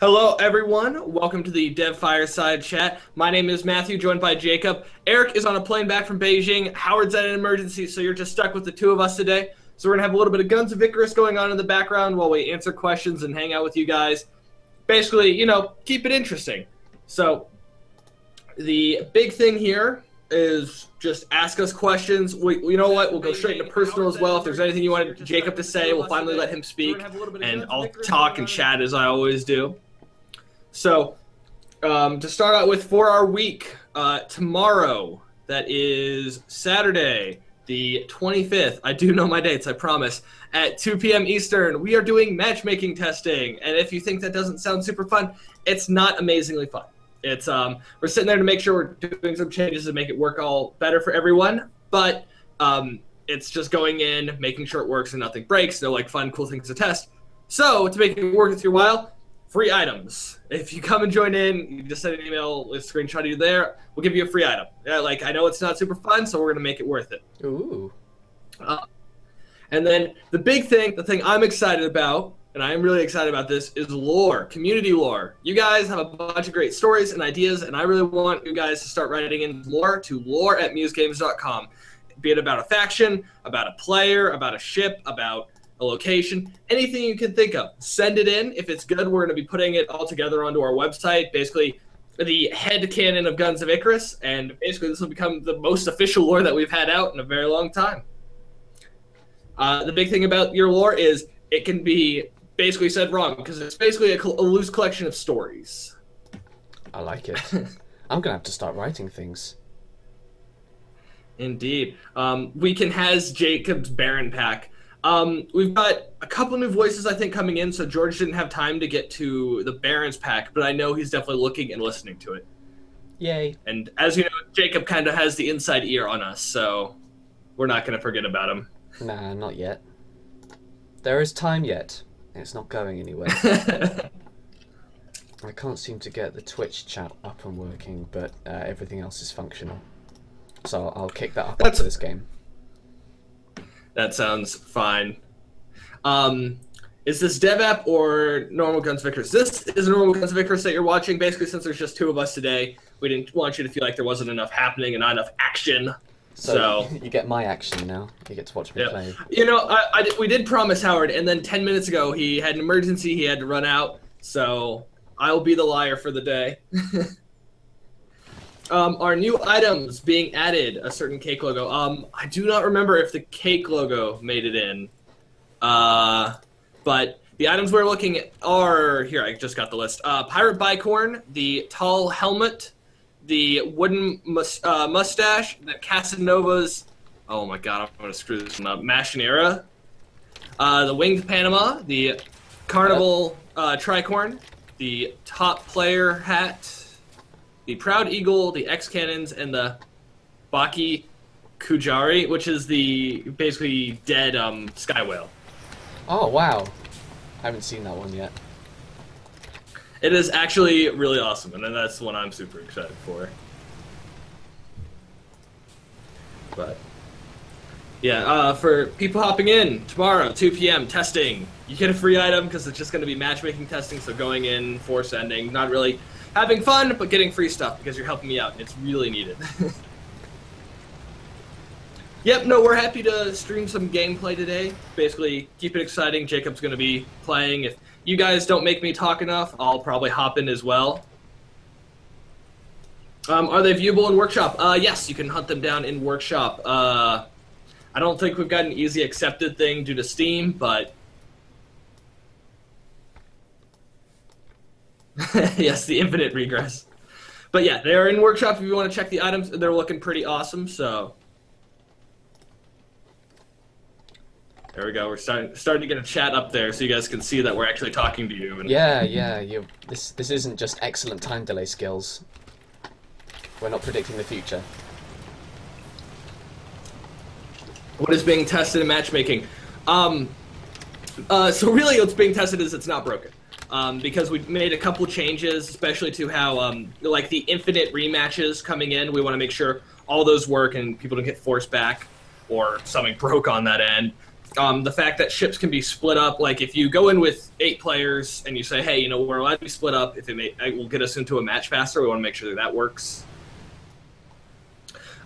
Hello, everyone. Welcome to the Dev Fireside Chat. My name is Matthew, joined by Jacob. Eric is on a plane back from Beijing. Howard's at an emergency, so you're just stuck with the two of us today. So we're going to have a little bit of Guns of Icarus going on in the background while we answer questions and hang out with you guys. Basically, keep it interesting. So the big thing here is just ask us questions. You know what? We'll go straight into personal as well. If there's anything you wanted Jacob to say, we'll finally let him speak. And I'll talk and chat as I always do. So, to start out with, for our week, tomorrow, that is Saturday, the 25th, I do know my dates, I promise, at 2 p.m. Eastern, we are doing matchmaking testing. And if you think that doesn't sound super fun, it's not amazingly fun. It's, we're sitting there to make sure we're doing some changes to make it work all better for everyone, but it's just going in, making sure it works and nothing breaks, no fun, cool things to test. So, to make it work with your while, free items. If you come and join in, you just send an email, we'll screenshot you there, we'll give you a free item. I know it's not super fun, so we're going to make it worth it. Ooh. And then the big thing, the thing I'm excited about, and I am really excited about this, is lore, community lore. You guys have a bunch of great stories and ideas, and I really want you guys to start writing in lore to lore@musegames.com. Be it about a faction, about a player, about a ship, about a location, anything you can think of. Send it in. If it's good, we're going to be putting it all together onto our website, basically the head canon of Guns of Icarus, and basically this will become the most official lore that we've had out in a very long time. The big thing about your lore is it can be basically said wrong, because it's basically a loose collection of stories. I like it. I'm going to have to start writing things. Indeed. Weekend has Jacob's Baron pack. We've got a couple new voices, I think, coming in, so George didn't have time to get to the Baron's pack, but I know he's definitely looking and listening to it. Yay. And as you know, Jacob kind of has the inside ear on us, so we're not going to forget about him. Nah, not yet. There is time yet. It's not going anywhere. I can't seem to get the Twitch chat up and working, but everything else is functional. So I'll kick that up after this game. That sounds fine. Is this dev app or normal Guns of Icarus? This is normal Guns of Icarus that you're watching. Basically, since there's just two of us today, we didn't want you to feel like there wasn't enough happening and not enough action. So you get my action now. You get to watch me play. We did promise Howard, and then 10 minutes ago he had an emergency. He had to run out. So I'll be the liar for the day. Our new items being added, a certain cake logo. I do not remember if the cake logo made it in. But the items we're looking at are, here, I just got the list. Pirate Bicorn, the tall helmet, the wooden mustache, the Casanova's, oh my god, I'm going to screw this one up, Machinera, the winged Panama, the Carnival tricorn, the top player hat, the Proud Eagle, the X-Cannons, and the Baki Kujari, which is the basically dead sky whale. Oh, wow. I haven't seen that one yet. It is actually really awesome, and that's the one I'm super excited for. But, yeah, for people hopping in, tomorrow, 2 p.m., testing. You get a free item because it's just going to be matchmaking testing, so going in, force ending, not really having fun, but getting free stuff because you're helping me out, and it's really needed. Yep, no, we're happy to stream some gameplay today. Basically, keep it exciting. Jacob's going to be playing. If you guys don't make me talk enough, I'll probably hop in as well. Are they viewable in Workshop? Yes, you can hunt them down in Workshop. I don't think we've got an easy accepted thing due to Steam, but yes, the infinite regress. But yeah, they're in Workshop if you want to check the items. They're looking pretty awesome, so there we go. We're starting to get a chat up there, so you guys can see that we're actually talking to you. And Yeah. This isn't just excellent time delay skills. We're not predicting the future. What is being tested in matchmaking? So really, what's being tested is it's not broken. Because we made a couple changes, especially to how, like the infinite rematches coming in. We want to make sure all those work and people don't get forced back or something broke on that end. The fact that ships can be split up, like if you go in with 8 players and you say, hey, we're allowed to be split up if it will get us into a match faster, we want to make sure that works.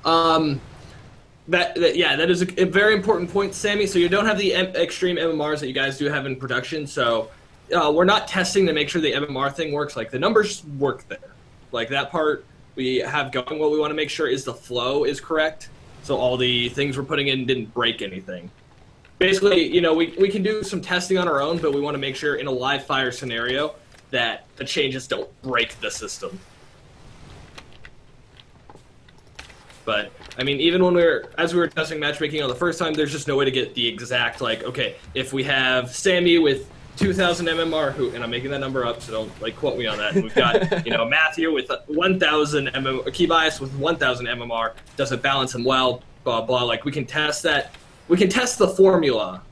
That is a very important point, Sammy. So you don't have the extreme MMRs that you guys do have in production. So we're not testing to make sure the MMR thing works. Like the numbers work there. Like that part we have going. What we want to make sure is the flow is correct. So all the things we're putting in didn't break anything. Basically, we can do some testing on our own, but we want to make sure in a live fire scenario that the changes don't break the system. But, I mean, even when as we were testing matchmaking on the first time, there's just no way to get the exact, like, okay, if we have Sammy with 2,000 MMR, and I'm making that number up, so don't, like, quote me on that. And we've got, Matthew with 1,000 MMR, Key Bias with 1,000 MMR, doesn't balance him well, blah, blah. Like, we can test that. We can test the formula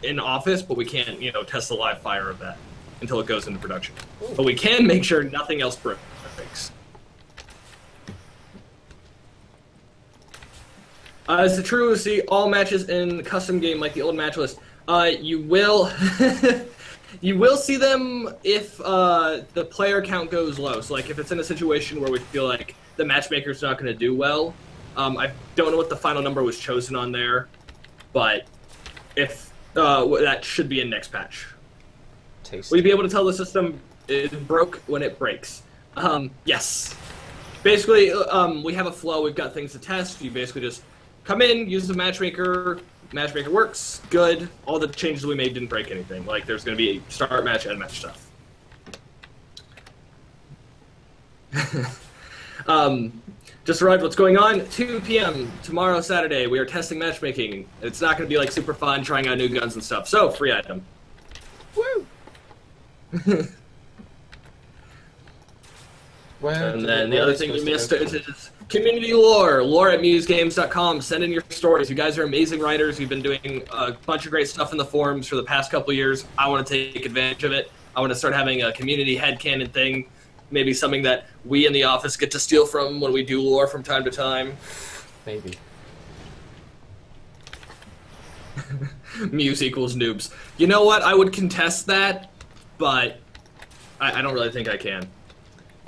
in Office, but we can't, test the live fire of that until it goes into production. But we can make sure nothing else breaks. Is it true to see all matches in custom game like the old match list? You will you will see them if the player count goes low. So like if it's in a situation where we feel like the matchmaker's not going to do well. I don't know what the final number was chosen on there, but if that should be in next patch. Will you be able to tell the system is broke when it breaks? Yes. Basically, we have a flow. We've got things to test. You basically just come in, use the matchmaker. Matchmaker works, good. All the changes we made didn't break anything. Like, there's going to be start match, end match stuff. Just arrived, what's going on? 2 p.m. tomorrow, Saturday. We are testing matchmaking. It's not going to be, like, super fun, trying out new guns and stuff. So, free item. Woo! And then the other thing you missed is community lore at musegames.com. Send in your stories. You guys are amazing writers. You've been doing a bunch of great stuff in the forums for the past couple years. I want to take advantage of it. I want to start having a community headcanon thing, maybe something that we in the office get to steal from when we do lore from time to time. Maybe. Muse equals noobs. You know what? I would contest that, but I don't really think I can.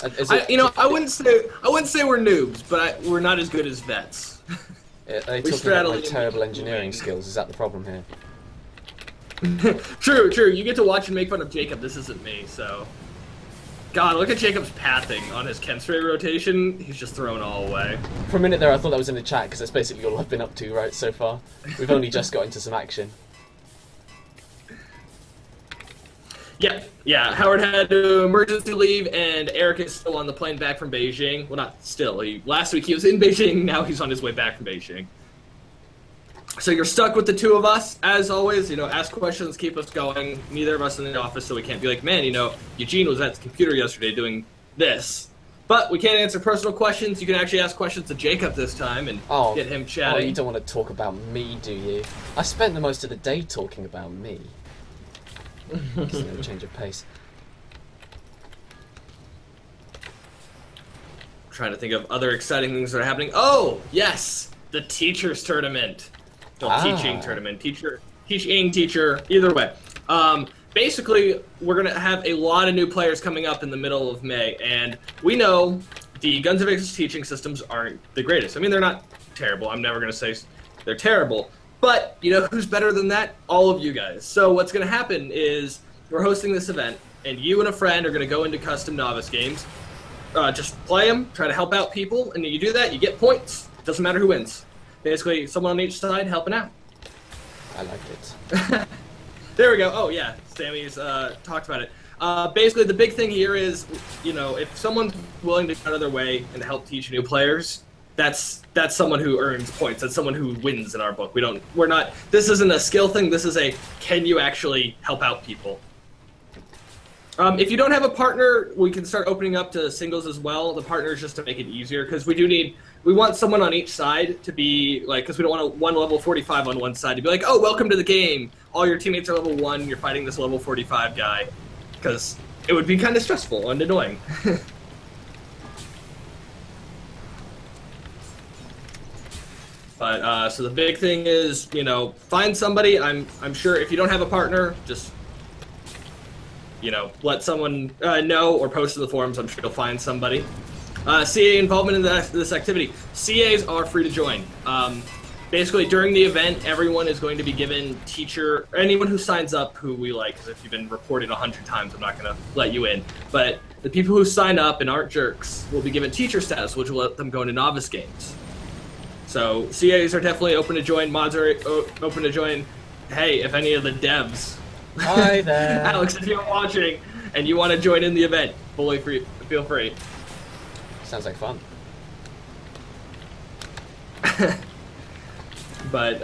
I wouldn't say we're noobs, but we're not as good as vets. Are you talking about my terrible engineering skills? Is that the problem here? True. You get to watch and make fun of Jacob. This isn't me, so. God, look at Jacob's pathing on his chemistry rotation. He's just thrown all away. For a minute there, I thought that was in the chat because that's basically all I've been up to right so far. We've only just got into some action. Yeah. Howard had to emergency leave, and Eric is still on the plane back from Beijing. Well, not still. Last week he was in Beijing. Now he's on his way back from Beijing. So you're stuck with the two of us, as always. Ask questions, keep us going. Neither of us in the office, so we can't be like, man, Eugene was at the computer yesterday doing this. But we can't answer personal questions. You can actually ask questions to Jacob this time and get him chatting. Oh, you don't want to talk about me, do you? I spent the most of the day talking about me. There's no change of pace. I'm trying to think of other exciting things that are happening. Oh, yes! The teachers tournament. Teaching tournament. Teacher, either way. Basically, we're going to have a lot of new players coming up in the middle of May, and we know the Guns of Icarus teaching systems aren't the greatest. I mean, they're not terrible. I'm never going to say they're terrible. But, who's better than that? All of you guys. So what's going to happen is we're hosting this event, and you and a friend are going to go into custom novice games. Just play them, try to help out people, and you do that, you get points. Doesn't matter who wins. Basically, someone on each side helping out. I like it. There we go. Oh, yeah. Sammy's talked about it. Basically, the big thing here is, if someone's willing to go out of their way and help teach new players, that's someone who earns points. That's someone who wins in our book. This isn't a skill thing. This is a, can you actually help out people? If you don't have a partner, we can start opening up to singles as well. The partners just to make it easier, because we want someone on each side to be like, because we don't want one level 45 on one side to be like, oh, welcome to the game. All your teammates are level 1. You're fighting this level 45 guy, because it would be kind of stressful and annoying. But so the big thing is, you know, find somebody. I'm sure if you don't have a partner, just, you know, let someone know or post in the forums. I'm sure you'll find somebody. CA involvement in this activity. CAs are free to join. Basically, during the event, everyone is going to be given teacher, anyone who signs up who we like, because if you've been reported 100 times, I'm not going to let you in. But the people who sign up and aren't jerks will be given teacher status, which will let them go into novice games. So CAs are definitely open to join, mods are open to join. Hey, if any of the devs, hi there, Alex, if you're watching and you want to join in the event, fully free, feel free. Sounds like fun. But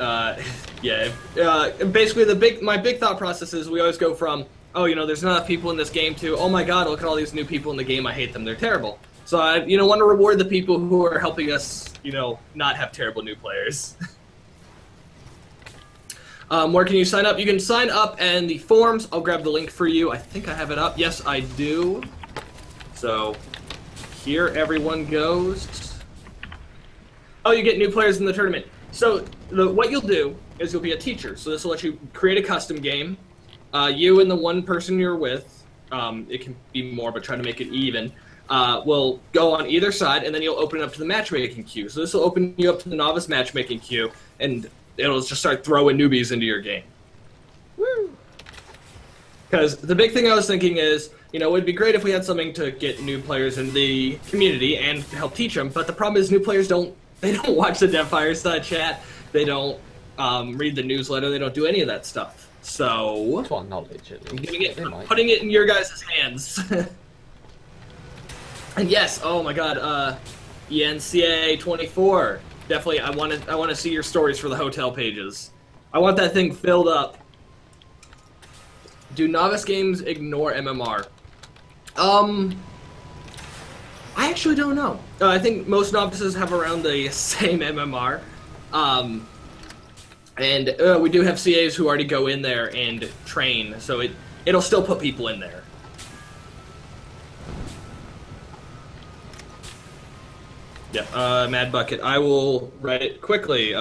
yeah, basically my big thought process is we always go from, oh, you know, there's not enough people in this game, to, oh my god, look at all these new people in the game, I hate them, they're terrible. So I, you know, want to reward the people who are helping us, you know, not have terrible new players. Where can you sign up? You can sign up in the forums. I'll grab the link for you. I think I have it up. Yes, I do. So here everyone goes. Oh, you get new players in the tournament. So what you'll do is you'll be a teacher. So this will let you create a custom game. You and the one person you're with, it can be more, but try to make it even, will go on either side, and then you'll open it up to the matchmaking queue. So this will open you up to the novice matchmaking queue, and it'll just start throwing newbies into your game. Woo! Because the big thing I was thinking is, you know, it'd be great if we had something to get new players in the community and help teach them, but the problem is new players don't watch the Dev Fireside Chat, they don't read the newsletter, they don't do any of that stuff. So, to our knowledge, at least. I'm putting it in your guys' hands. And yes, oh my god, ENCA24. Definitely, I want to see your stories for the hotel pages. I want that thing filled up. Do novice games ignore MMR? I actually don't know. I think most novices have around the same MMR. And we do have CAs who already go in there and train, so it'll still put people in there. Yeah, Mad Bucket. I will write it quickly.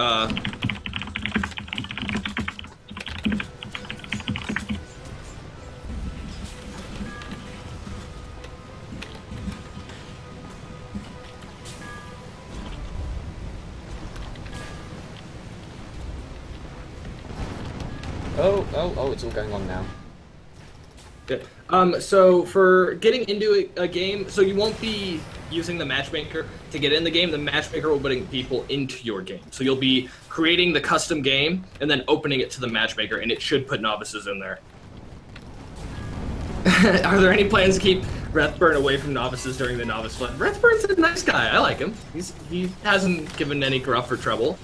Oh, it's all going on now. Yeah. So for getting into a game, so you won't be using the matchmaker to get in the game. The matchmaker will bring people into your game. So you'll be creating the custom game and then opening it to the matchmaker, and it should put novices in there. Are there any plans to keep Wrathburn away from novices during the novice flood? Wrathburn's a nice guy. I like him. He hasn't given any gruff or trouble.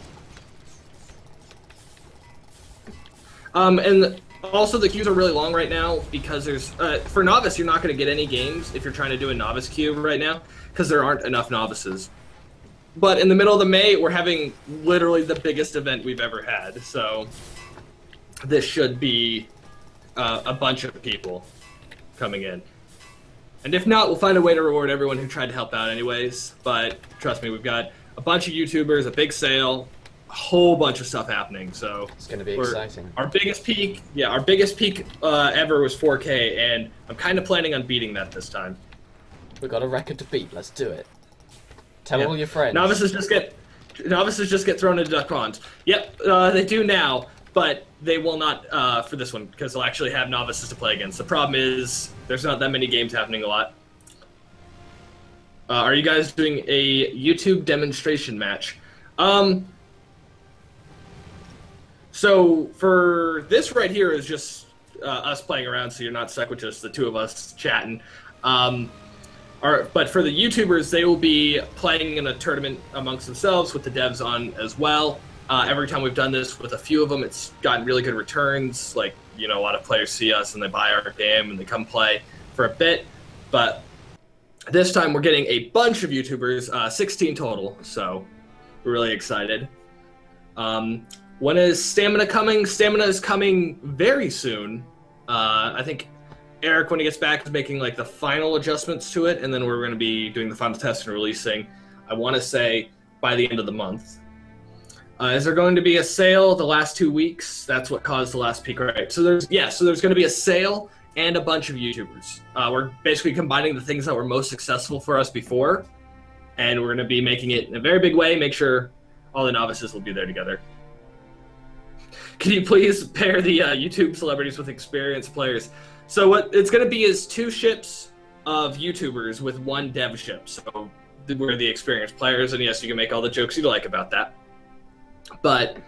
And also the queues are really long right now because there's, for novice, you're not going to get any games if you're trying to do a novice queue right now because there aren't enough novices. But in the middle of the May, we're having literally the biggest event we've ever had. So this should be a bunch of people coming in. And if not, we'll find a way to reward everyone who tried to help out anyways. But trust me, we've got a bunch of YouTubers, a big sale, a whole bunch of stuff happening. So it's going to be exciting. Our biggest peak, ever was 4K, and I'm kind of planning on beating that this time. We've got a record to beat. Let's do it. Tell all your friends. Novices just get thrown into duck ponds. Yep, they do now, but they will not for this one because they'll actually have novices to play against. The problem is there's not that many games happening a lot. Are you guys doing a YouTube demonstration match? So for this right here is just us playing around, so you're not stuck with just the two of us chatting. But for the YouTubers, they will be playing in a tournament amongst themselves with the devs on as well. Every time we've done this with a few of them, it's gotten really good returns. Like, you know, a lot of players see us and they buy our game and they come play for a bit. But this time we're getting a bunch of YouTubers, 16 total, so we're really excited. When is Stamina coming? Stamina is coming very soon. I think Eric, when he gets back, is making like the final adjustments to it, and then we're going to be doing the final test and releasing, I want to say, by the end of the month. Is there going to be a sale the last 2 weeks? That's what caused the last peak, right? So there's going to be a sale and a bunch of YouTubers. We're basically combining the things that were most successful for us before, and we're going to be making it in a very big way. Make sure all the novices will be there together. Can you please pair the YouTube celebrities with experienced players? So what it's going to be is 2 ships of YouTubers with 1 dev ship. So we're the experienced players, and yes, you can make all the jokes you like about that. But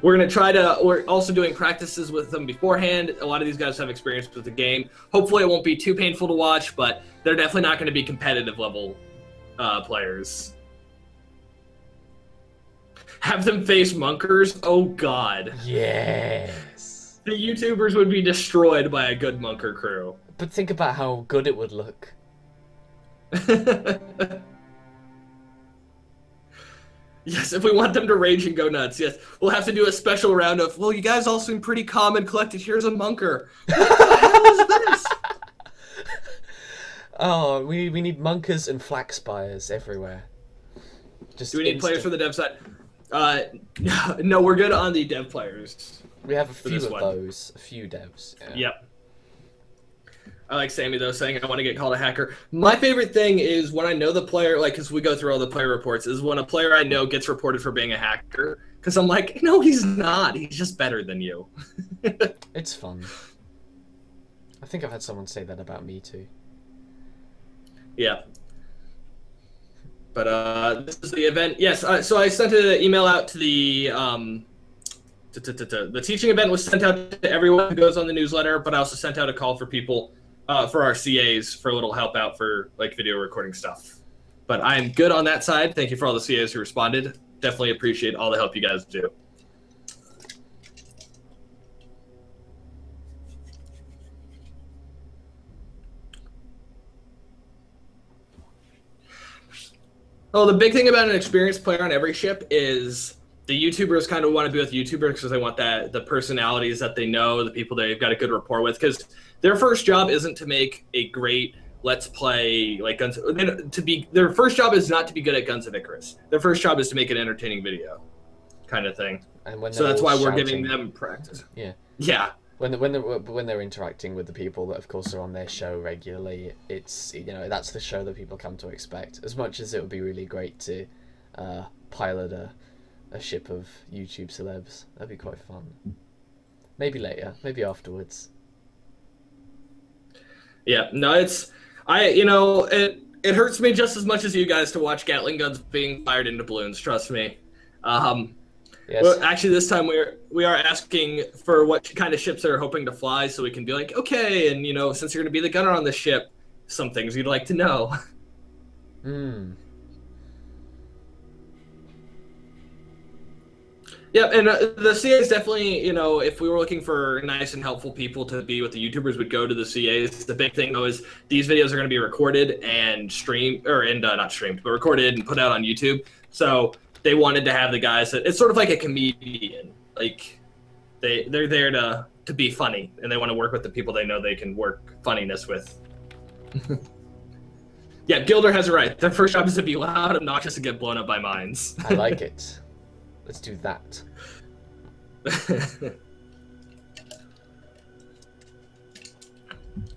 we're going to we're also doing practices with them beforehand. A lot of these guys have experience with the game. Hopefully it won't be too painful to watch, but they're definitely not going to be competitive level players. Have them face Monkers? Oh, God. Yes. The YouTubers would be destroyed by a good Monker crew. But think about how good it would look. Yes, if we want them to rage and go nuts, yes. We'll have to do a special round of, well, you guys all seem pretty calm and collected. Here's a Monker. What the hell is this? Oh, we need Monkers and Flax Spires everywhere. Do we need players for the dev side? No, we're good on the dev players. We have a few of those. A few devs. Yeah. Yep. I like Sammy, though, saying I want to get called a hacker. My favorite thing is when I know the player, like, because we go through all the player reports, is when a player I know gets reported for being a hacker. Because I'm like, no, he's not. He's just better than you. It's fun. I think I've had someone say that about me, too. Yeah. But this is the event. Yes, so I sent an email out to the... The teaching event was sent out to everyone who goes on the newsletter, but I also sent out a call for people... for our CAs for a little help out for like video recording stuff. But I'm good on that side. Thank you for all the CAs who responded. Definitely appreciate all the help you guys do. Oh, the big thing about an experienced player on every ship is the YouTubers kind of want to be with YouTubers because they want the personalities that they know, the people they've got a good rapport with, because their first job isn't to make a great Let's Play like Guns. Their first job is not to be good at Guns of Icarus. Their first job is to make an entertaining video, kind of thing. And so that's why we're giving them practice. Yeah. Yeah. When they're interacting with the people that, of course, are on their show regularly, it's that's the show that people come to expect. As much as it would be really great to pilot a ship of YouTube celebs, that'd be quite fun. Maybe later, maybe afterwards. Yeah, no, it hurts me just as much as you guys to watch Gatling guns being fired into balloons. Trust me. Yes. Well, actually, this time we are asking for what kind of ships they're hoping to fly, so we can be like, okay, and since you're going to be the gunner on this ship, some things you'd like to know. Yeah, and the CAs definitely, if we were looking for nice and helpful people to be with the YouTubers, would go to the CAs. The big thing, though, is these videos are going to be recorded and streamed, not streamed, but recorded and put out on YouTube. So they wanted to have the guys that, it's sort of like a comedian. Like, they're there to be funny, and they want to work with the people they know they can work funniness with. Yeah, Gilder has it right. Their first job is to be loud, obnoxious, and get blown up by mines. I like it. Let's do that.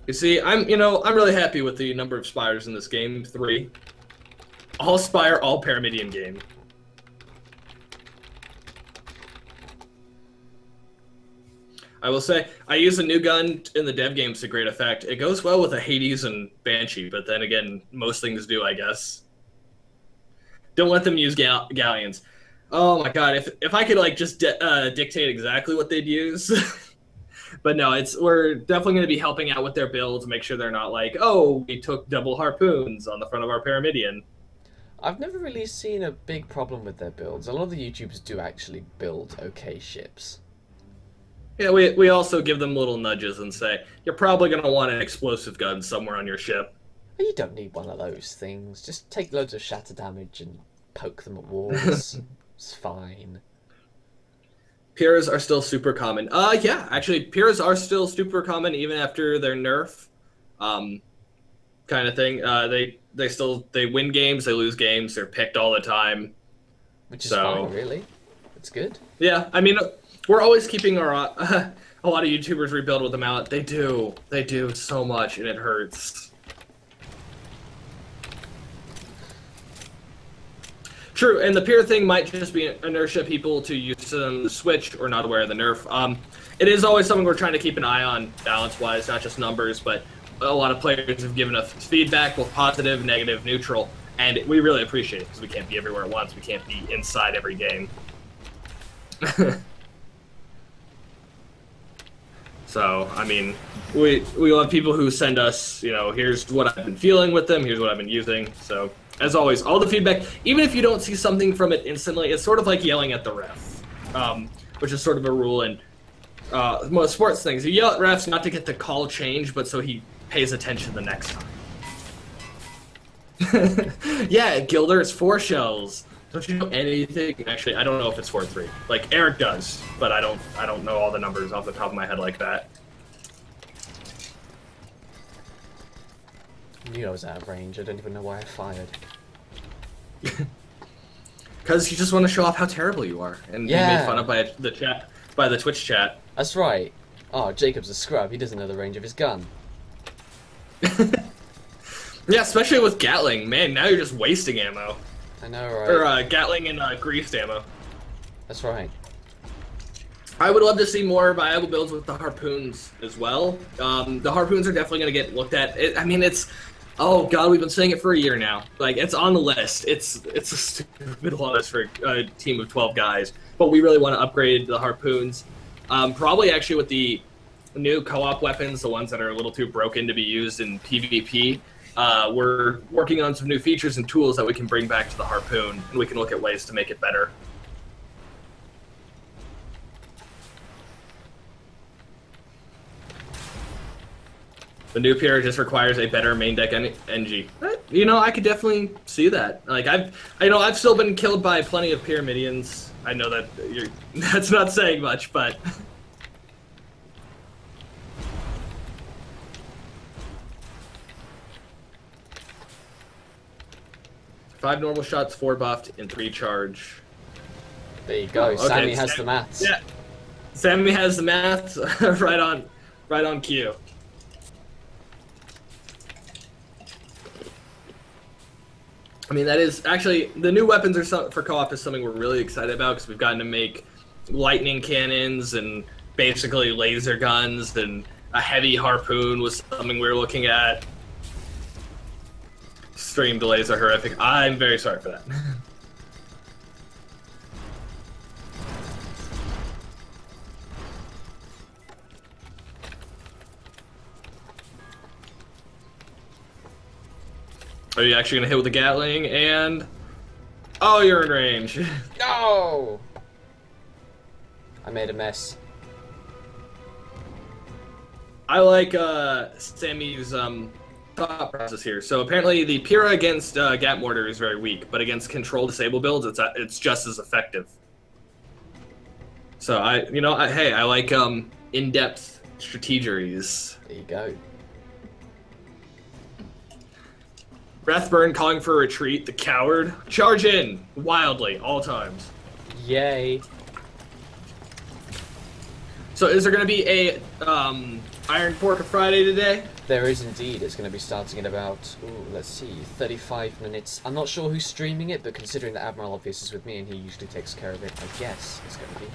You see, I'm really happy with the number of spires in this game. 3. All spire, all Pyramidion game. I will say, I use a new gun in the dev games to great effect. It goes well with a Hades and Banshee, but then again, most things do, I guess. Don't let them use galleons. Oh my god, if I could just dictate exactly what they'd use. But no, we're definitely going to be helping out with their builds, make sure they're not like, oh, we took double harpoons on the front of our Pyramidion. I've never really seen a big problem with their builds. A lot of the YouTubers do actually build okay ships. Yeah, we also give them little nudges and say, you're probably going to want an explosive gun somewhere on your ship. You don't need one of those things. Just take loads of shatter damage and poke them at walls. It's fine. Piras are still super common. Yeah, actually, Piras are still super common even after their nerf, kind of thing. They win games, they lose games, they're picked all the time. Which is fine, really. It's good. Yeah, I mean, we're always keeping our a lot of YouTubers rebuild with them out. They do so much, and it hurts. True, and the peer thing might just be inertia people to use them to switch or not aware of the nerf. It is always something we're trying to keep an eye on balance-wise, not just numbers, but a lot of players have given us feedback, both positive, negative, neutral, and we really appreciate it because we can't be everywhere at once. We can't be inside every game. So, I mean, we love people who send us, you know, here's what I've been feeling with them, here's what I've been using. So, as always, all the feedback, even if you don't see something from it instantly, it's sort of like yelling at the ref, which is sort of a rule in most sports things. You yell at refs not to get the call changed, but so he pays attention the next time. Yeah, Gilder, it's 4 shells. Don't you know anything? Actually, I don't know if it's 4-3. Like Eric does, but I don't know all the numbers off the top of my head like that. I knew I was out of range. I don't even know why I fired. Because you just want to show off how terrible you are, and be made fun of by the Twitch chat. That's right. Oh, Jacob's a scrub. He doesn't know the range of his gun. Yeah, especially with Gatling. Man, now you're just wasting ammo. I know, right? Or Gatling and greased ammo. That's right. I would love to see more viable builds with the harpoons as well. The harpoons are definitely going to get looked at. I mean, it's... Oh, God, we've been saying it for a year now. Like, it's on the list. It's a stupid list for a team of 12 guys. But we really want to upgrade the harpoons. Probably, actually, with the new co-op weapons, the ones that are a little too broken to be used in PvP, we're working on some new features and tools that we can bring back to the harpoon, and we can look at ways to make it better. The new PR just requires a better main deck NG. You know, I could definitely see that. Like I've still been killed by plenty of Pyramidians. I know that that's not saying much, but 5 normal shots, 4 buffed, and 3 charge. There you go. Oh, okay. Sammy has the maths. Yeah, Sammy has the maths right on cue. I mean, that is actually the new weapons are for co-op is something we're really excited about because we've gotten to make lightning cannons and basically laser guns, and a heavy harpoon was something we were looking at. Stream delays are horrific. I'm very sorry for that. Are you actually gonna hit with the Gatling? And oh, you're in range. No! I made a mess. I like Sammy's thought process here. So apparently the Pyrrha against Gat Mortar is very weak, but against control disable builds, it's just as effective. So hey, I like in-depth strategies. There you go. Wrathburn calling for a retreat, the coward. Charge in, wildly, all times. Yay. So is there going to be a Iron Pork Friday today? There is indeed. It's going to be starting in about, let's see, 35 minutes. I'm not sure who's streaming it, but considering that Admiral Obvious is with me and he usually takes care of it, I guess it's going to be.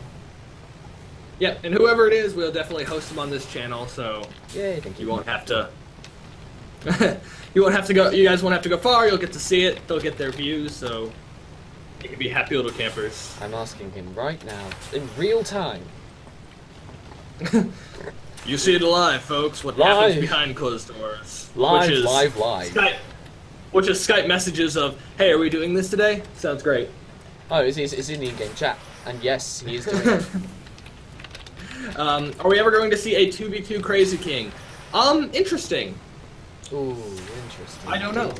Yeah, and whoever it is, we'll definitely host him on this channel, so yay, thank you. You won't have to... you guys won't have to go far, you'll get to see it, they'll get their views, so you can be happy little campers. I'm asking him right now, in real time. You see it live, folks, what happens behind closed doors. Live. Which is Skype messages of, hey, are we doing this today? Sounds great. Oh, it's in the in-game chat, and yes, he is doing it. Are we ever going to see a 2v2 Crazy King? Interesting. Ooh, interesting. I don't know.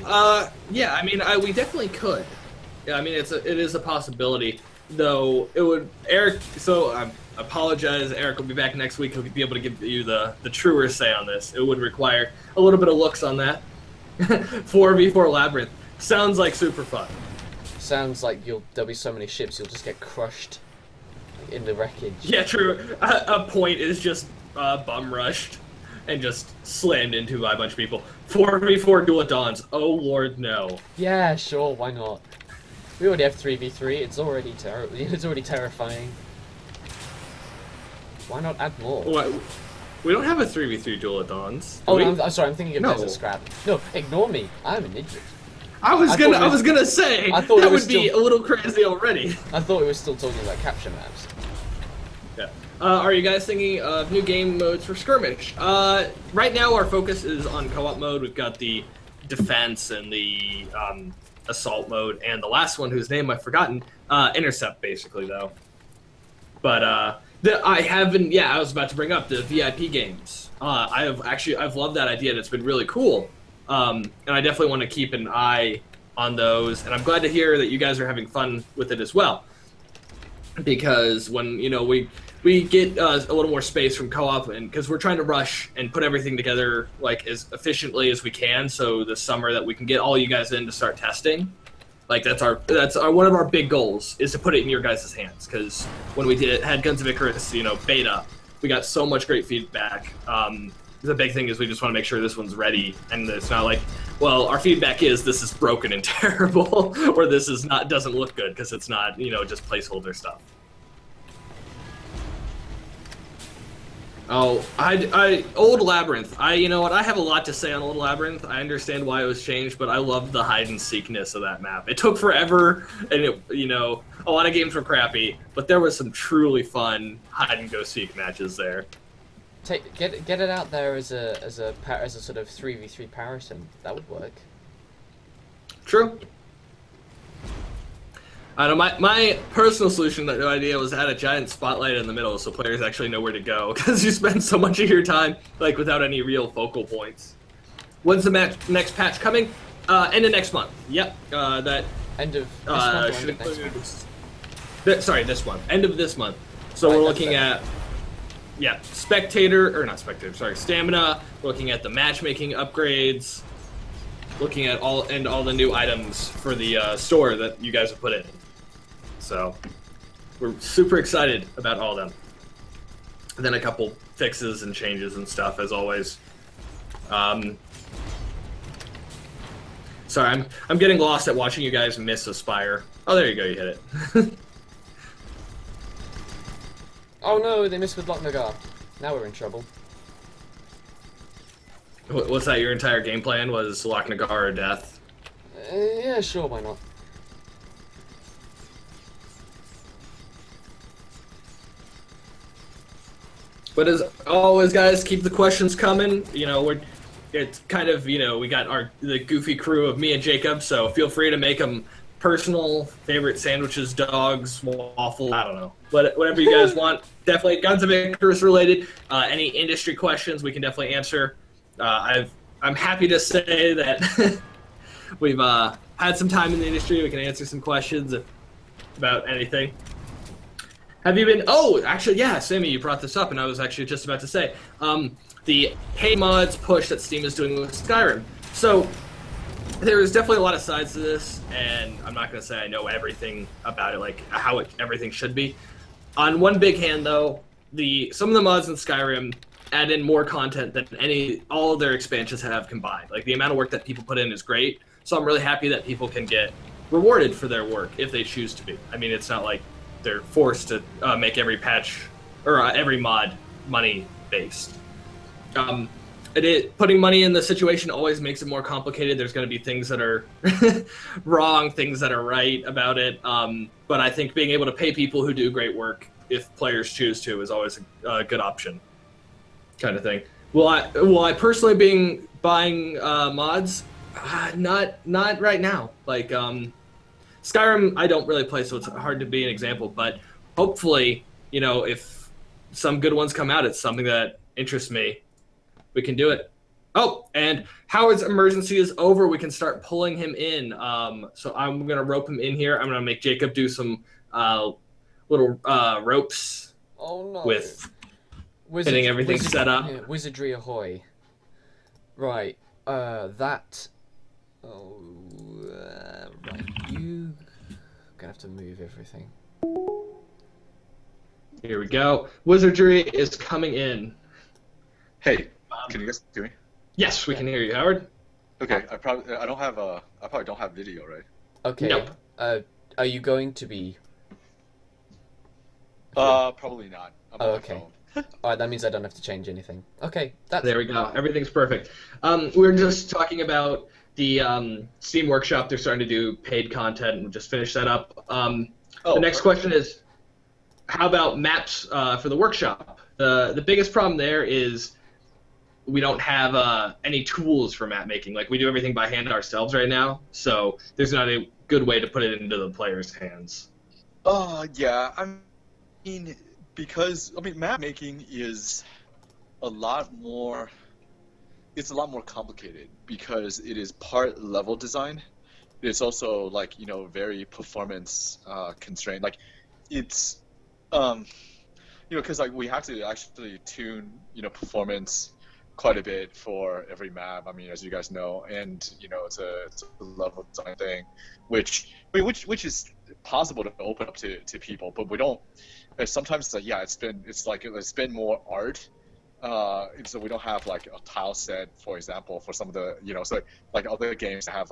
Yeah, I mean, we definitely could. Yeah, I mean, it is a possibility, though. It would So I apologize. Eric will be back next week. He'll be able to give you the truer say on this. It would require a little bit of looks on that. 4v4 Labyrinth sounds like super fun. Sounds like there'll be so many ships you'll just get crushed in the wreckage. Yeah, true. A point is just bum rushed and just slammed into by a bunch of people. 4v4 Duel at Dawns. Oh lord, no. Yeah, sure, why not? We already have 3v3. It's already It's already terrifying. Why not add more? What? We don't have a 3v3 Duel at Dawns. Oh, I'm sorry. I'm thinking of No. Desert Scrap. No, ignore me. I'm an idiot. I was gonna say I thought it that was would be a little crazy already. I thought we were still talking about capture maps. Yeah. Are you guys thinking of new game modes for Skirmish? Right now our focus is on co-op mode. We've got the defense and the assault mode, and the last one, whose name I've forgotten, intercept basically though. But I was about to bring up the VIP games. I've loved that idea, and it's been really cool. And I definitely want to keep an eye on those, and I'm glad to hear that you guys are having fun with it as well. Because when we get a little more space from co-op, and because we're trying to rush and put everything together like as efficiently as we can, so this summer that we can get all you guys in to start testing. Like that's one of our big goals is to put it in your guys' hands. Because when we had Guns of Icarus, beta, we got so much great feedback. The big thing is we just want to make sure this one's ready, and it's not like, well, our feedback is this is broken and terrible, or this is doesn't look good because it's not, just placeholder stuff. Oh, Old Labyrinth. You know what? I have a lot to say on Old Labyrinth. I understand why it was changed, but I love the hide and seekness of that map. It took forever, and a lot of games were crappy, but there was some truly fun hide and go seek matches there. Get it out there as a sort of 3v3 power sim. That would work. True. I don't know, my personal solution to that idea was to add a giant spotlight in the middle so players actually know where to go, because you spend so much of your time without any real focal points. When's the next patch coming? End of next month. Yep. That end of this month. End of next month? Sorry, this month. End of this month. So we're looking at stamina. We're looking at the matchmaking upgrades. Looking at all the new items for the store that you guys have put in. So we're super excited about all of them. And then a couple fixes and changes and stuff, as always. Sorry, I'm getting lost at watching you guys miss Aspire. Oh, there you go, you hit it. Oh no, they missed with Lochnagar. Now we're in trouble. What's that? Your entire game plan was Lochnagar or death? Yeah, sure, why not? But as always, guys, keep the questions coming. It's kind of, we got the goofy crew of me and Jacob, so feel free to make them personal, favorite sandwiches, dogs, waffle, I don't know. But whatever you guys want. Definitely Guns of Icarus related. Any industry questions we can definitely answer. I'm happy to say that we've had some time in the industry. We can answer some questions about anything. Have you been... Oh, actually, yeah, Sammy, you brought this up, and I was actually just about to say. The Hey Mods push that Steam is doing with Skyrim. So, there's definitely a lot of sides to this, and I'm not going to say I know everything about it, how everything should be. On one big hand, though, some of the mods in Skyrim add in more content than all of their expansions have combined. The amount of work that people put in is great, so I'm really happy that people can get rewarded for their work if they choose to be. I mean, it's not like they're forced to make every patch or every mod money-based. Putting money in the situation always makes it more complicated. There's going to be things that are wrong, things that are right about it. But I think being able to pay people who do great work, if players choose to, is always a good option. Kind of thing. Will I personally be buying mods? Not right now. Skyrim, I don't really play, so it's hard to be an example. But hopefully, if some good ones come out, it's something that interests me. We can do it. Oh, and Howard's emergency is over. We can start pulling him in. So I'm going to rope him in here. I'm going to make Jacob do some little ropes. Oh, no. With getting everything set up. Yeah, wizardry ahoy. Right. That... Oh, right. You gonna have to move everything. Here we go. Wizardry is coming in. Hey, can you guys hear me? Yes, we can hear you, Howard. Okay, I probably don't have video, right? Okay. Nope. Are you going to be? Probably not. I'm on my Okay. phone. Alright, that means I don't have to change anything. Okay, that's... There we go. Everything's perfect. We're just talking about the Steam Workshop. They're starting to do paid content, and we'll just finish that up. The next question is, how about maps for the workshop? The biggest problem there is we don't have any tools for map making. Like, we do everything by hand ourselves right now, so there's not a good way to put it into the players' hands. Yeah, I mean, because map making is a lot more. It's a lot more complicated because it is part level design. It's also very performance constrained. Like, it's because we have to actually tune performance quite a bit for every map. I mean, as you guys know, and it's a level design thing, which is possible to open up to people, but we don't. Sometimes it's been more art. So we don't have like a tile set, for example, for some of the so like other games that have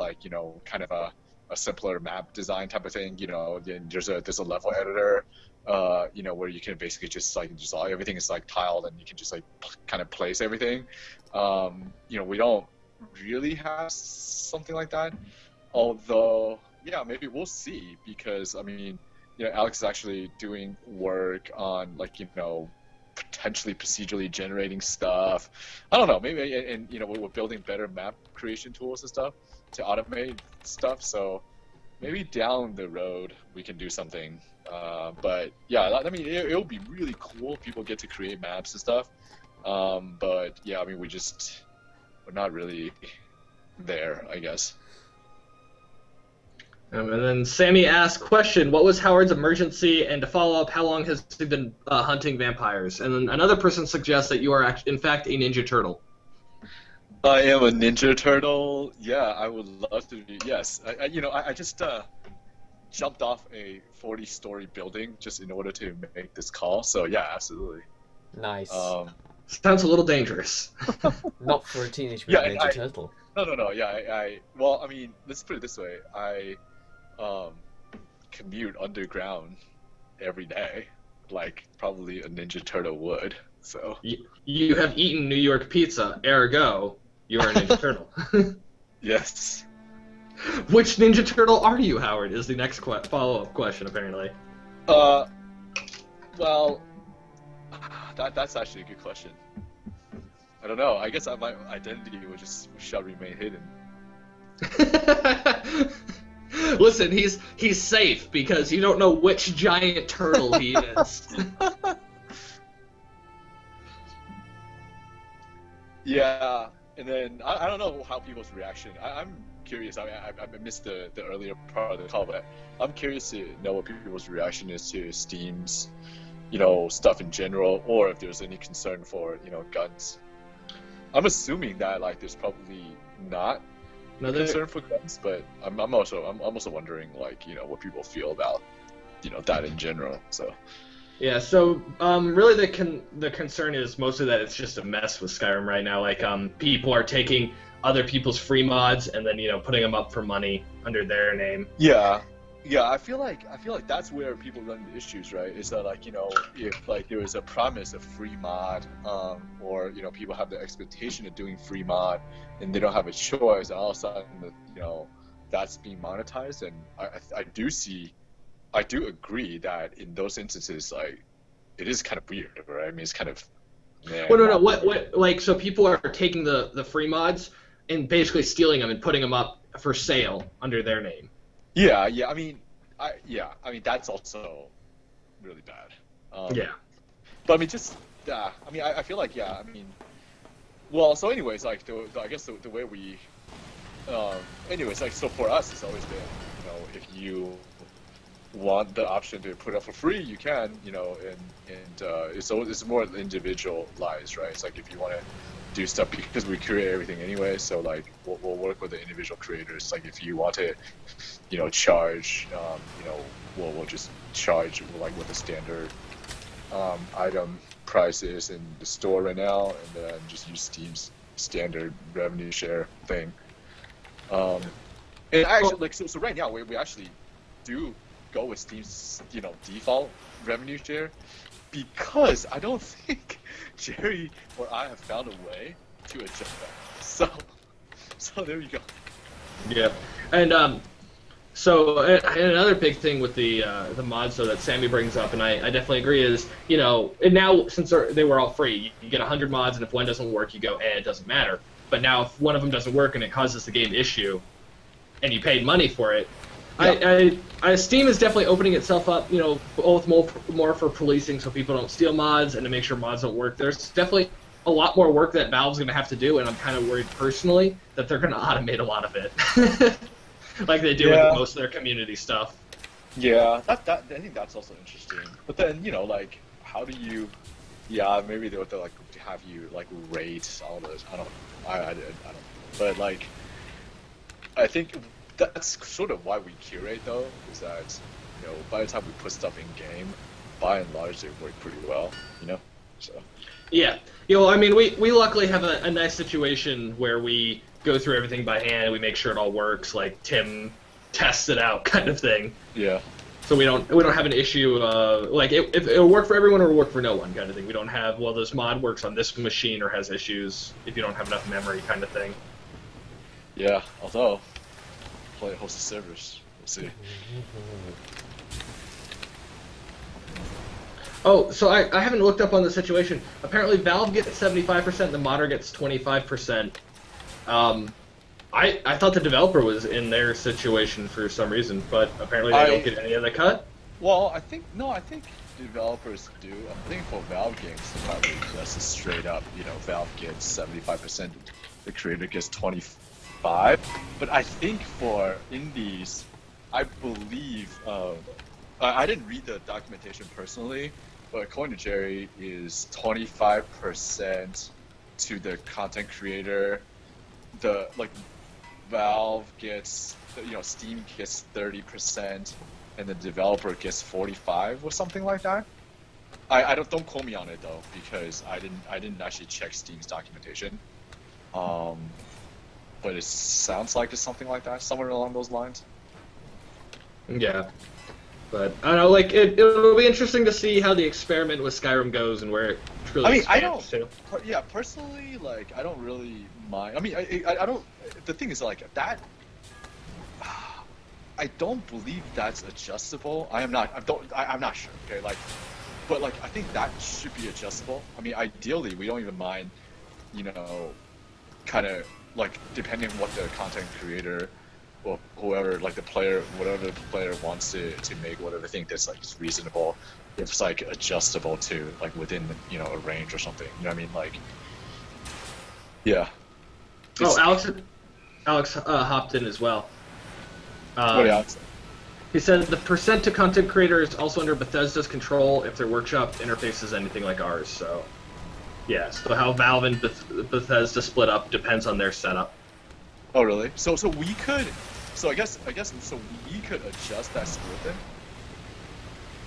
kind of a simpler map design type of thing. There's a level editor. Where you can basically just everything is tiled and you can just kind of place everything. We don't really have something like that. Although, yeah, maybe we'll see, because Alex is actually doing work on potentially procedurally generating stuff. I don't know, maybe, and we're building better map creation tools and stuff to automate stuff. So maybe down the road we can do something. But yeah, it'll be really cool if people get to create maps and stuff. But yeah, we're not really there, I guess. And then Sammy asked, question, what was Howard's emergency? And to follow up, how long has he been hunting vampires? And then another person suggests that you are, in fact, a Ninja Turtle. I am a Ninja Turtle. Yeah, I would love to be. Yes. I just jumped off a 40-story building just in order to make this call. So yeah, absolutely. Nice. Sounds a little dangerous. Not for a Teenage Mutant Ninja Turtle. No. Yeah, well, let's put it this way. I commute underground every day, like probably a Ninja Turtle would. So you have eaten New York pizza, ergo, you are a Ninja Turtle. Yes. Which Ninja Turtle are you, Howard, is the next follow-up question, apparently. Well, that's actually a good question. I don't know. I guess my identity shall remain hidden. Listen, he's safe because you don't know which giant turtle he is. Yeah, and then I don't know how people's reaction. I'm curious. I missed the earlier part of the call, but I'm curious to know what people's reaction is to Steam's, stuff in general, or if there's any concern for, guns. I'm assuming that there's probably not concern for guns, but I'm also wondering what people feel about that in general. So. Yeah, so really the concern is mostly that it's just a mess with Skyrim right now. People are taking other people's free mods and then putting them up for money under their name. Yeah, I feel like that's where people run into issues, right? Is that if there is a promise of free mod, or people have the expectation of doing free mod, and they don't have a choice, and all of a sudden that's being monetized, and I do agree that in those instances, it is kind of weird, right? It's kind of. Well, no. What? So people are taking the free mods and basically stealing them and putting them up for sale under their name. Yeah. That's also really bad. Yeah. But I feel like well, so anyways, I guess the way we, so for us, it's always been, if you want the option to put it up for free, you can, and it's more individualized, right? It's if you want to do stuff because we create everything anyway. So like we'll work with the individual creators. Like if you want to, charge, we'll just charge like with the standard item prices in the store right now, and then just use Steam's standard revenue share thing. And actually, so right now we actually do go with Steam's default revenue share, because I don't think Jerry or I have found a way to adjust that. So there you go. Yeah, and so another big thing with the mods though that Sammy brings up, and I definitely agree, is and now since they were all free, you get 100 mods, and if one doesn't work, you go, it doesn't matter. But now if one of them doesn't work and it causes the game issue, and you paid money for it, yeah. Steam is definitely opening itself up, both more for policing so people don't steal mods and to make sure mods don't work. There's definitely a lot more work that Valve's going to have to do, and I'm kind of worried personally that they're going to automate a lot of it. Like they do with most of their community stuff. Yeah, I think that's also interesting. But then, like, how do you... Yeah, maybe they'll like have you like rate all those. I don't. But like, I think that's sort of why we curate though, is that by the time we put stuff in game, by and large they work pretty well. So. Yeah. I mean, we luckily have a nice situation where we go through everything by hand. We make sure it all works. Like Tim tests it out, kind of thing. Yeah. So we don't have an issue. Like if it'll work for everyone or it'll work for no one, kind of thing. We don't have this mod works on this machine or has issues if you don't have enough memory, kind of thing. Yeah. Although play hosted servers, we'll see. Oh, so I haven't looked up on the situation. Apparently Valve gets 75%, the modder gets 25%. I thought the developer was in their situation for some reason, but apparently they don't get any of the cut? Well, I think developers do. I think for Valve games, it's probably just a straight up, Valve gets 75%, the creator gets 25%. But I think for indies, I believe, I didn't read the documentation personally, but according to Jerry, is 25% to the content creator. Valve gets, Steam gets 30%, and the developer gets 45% or something like that. I don't quote me on it though, because I didn't actually check Steam's documentation. But it sounds like it's something like that, somewhere along those lines. Yeah. But I don't know, like it'll be interesting to see how the experiment with Skyrim goes and where it truly expands to. Yeah, personally, like I don't really mind. I mean, I don't. The thing is, like that. I don't believe that's adjustable. I'm not sure. Okay, but I think that should be adjustable. I mean, ideally, we don't even mind. Kind of like depending on what the content creator. Well, whoever, like the player, whatever the player wants to make, whatever they think that's like reasonable, if it's like adjustable to like within a range or something. You know what I mean? Like, yeah. Alex hopped in as well. What Alex? He said the percent to content creator is also under Bethesda's control if their workshop interface is anything like ours. So, yeah. So how Valve and Bethesda split up depends on their setup. Oh really? So we could. So I guess so we could adjust that split then.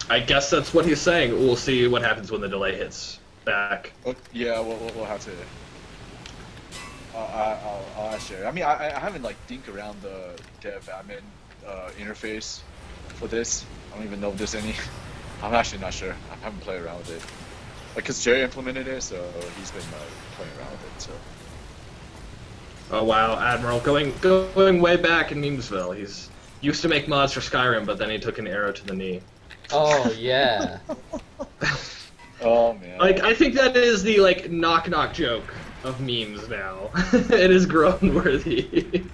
I guess that's what he's saying. We'll see what happens when the delay hits back. Oh, yeah, we'll have to. I'll ask you. I mean, I haven't like dinked around the dev admin interface for this. I don't even know if there's any. I'm actually not sure. I haven't played around with it. Like, cause Jerry implemented it, so he's been playing around with it. So. Oh wow, Admiral, going way back in Memesville. He's used to make mods for Skyrim, but then he took an arrow to the knee. Oh yeah. Oh man. Like I think that is the knock joke of memes now. It is grown worthy.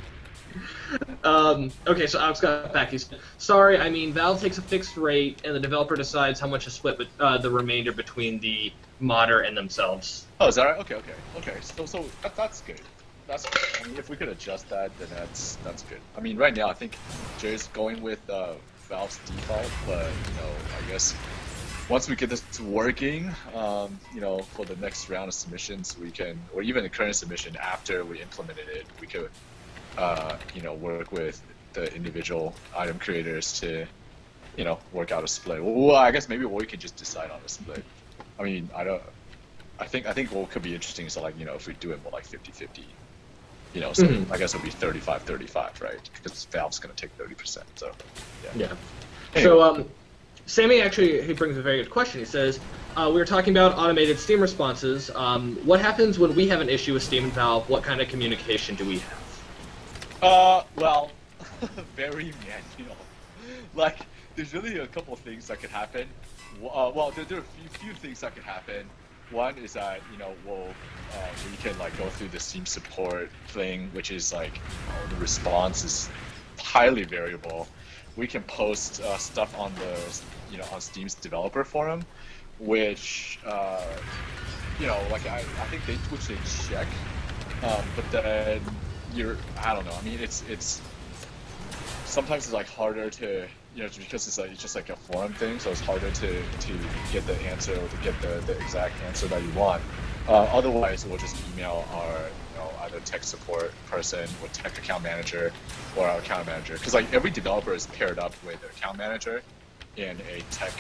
Okay, so Alex got back. He's sorry. I mean, Valve takes a fixed rate, and the developer decides how much to split the remainder between the modder and themselves. Oh, is that right? Okay. So that's good. That's good. I mean, if we could adjust that, then that's good. I mean, right now I think Jerry's going with Valve's default, but I guess once we get this working, you know, for the next round of submissions, we can, or even the current submission after we implemented it, we could, you know, work with the individual item creators to, you know, work out a split. Well, I guess maybe we could just decide on a split. I mean, I think what could be interesting is like, you know, if we do it more like 50-50, you know, so I guess it'll be 35-35, right? Because Valve's going to take 30%. So, yeah. Anyway. So, Sammy actually, he brings a very good question. He says, we were talking about automated Steam responses. What happens when we have an issue with Steam and Valve? What kind of communication do we have? Well, very manual. Like, there's really a couple of things that could happen. Well, there are a few things that could happen. One is that, you know, we can like go through the Steam support thing, which is like, the response is highly variable. We can post stuff on the, you know, on Steam's developer forum, which, you know, like I think they check, but then I don't know. I mean, it's sometimes it's like harder to, you know, because it's just like a forum thing, so it's harder to get the answer or to get the exact answer that you want. Otherwise, we'll just email our, you know, either tech support person or tech account manager or our account manager, because like every developer is paired up with an account manager and a tech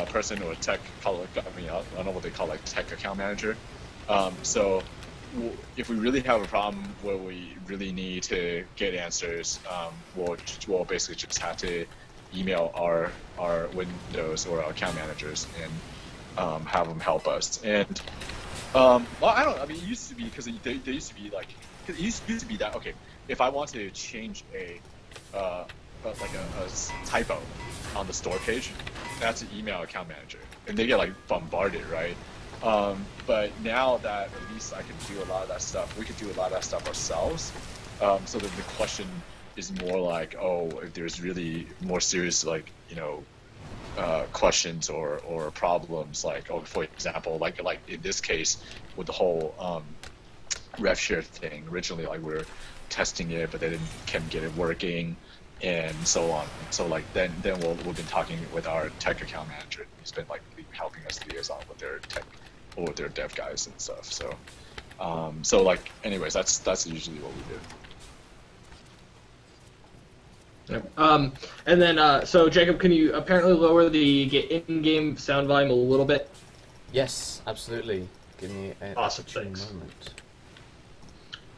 person or a tech, I mean, I don't know what they call like tech account manager. So if we really have a problem where we really need to get answers, we'll basically just have to email our Windows or our account managers and have them help us. And well, I mean, it used to be, because they used to be like, it used to be that, okay, if I want to change a typo on the store page, I have to email account manager, and they get like bombarded, right? But now that at least I can do a lot of that stuff, we could do a lot of that stuff ourselves. So that the question is more like, oh, if there's really more serious, like, you know, questions or problems, like, oh, for example, like in this case with the whole rev share thing. Originally, like, we were testing it, but they can't get it working, and so on. So like then we've been talking with our tech account manager. He's been like helping us liaison with their tech or with their dev guys and stuff. So so like, anyways, that's usually what we do. And then, so Jacob, can you apparently lower the in-game sound volume a little bit? Yes, absolutely. Give me an Awesome, opportune thanks. moment.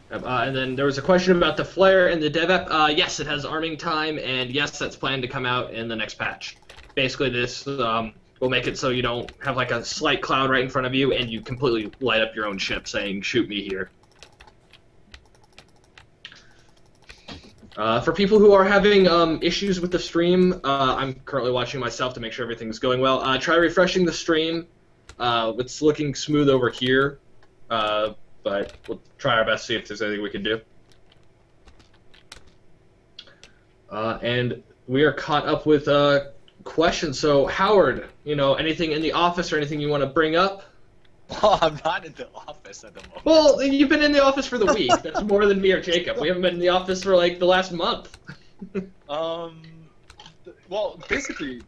And then there was a question about the flare in the dev app. Yes, it has arming time, and yes, that's planned to come out in the next patch. Basically, this will make it so you don't have like a slight cloud right in front of you, and you completely light up your own ship saying, "Shoot me here." For people who are having issues with the stream, I'm currently watching myself to make sure everything's going well. Try refreshing the stream. It's looking smooth over here, but we'll try our best to see if there's anything we can do. And we are caught up with questions. So, Howard, you know, anything in the office or anything you want to bring up? Well, I'm not in the office at the moment. Well, you've been in the office for the week. That's more than me or Jacob. We haven't been in the office for like the last month. Well, basically,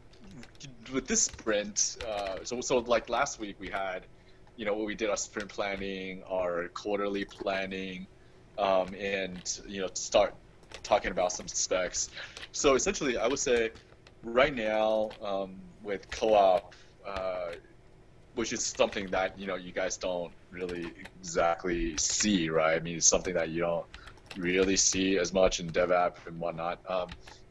with this sprint, so like last week we had, you know, we did our sprint planning, our quarterly planning, and, you know, start talking about some specs. So essentially, I would say right now, with co-op, which is something that, you know, you guys don't really exactly see, right? I mean, it's something that you don't really see as much in dev app and whatnot.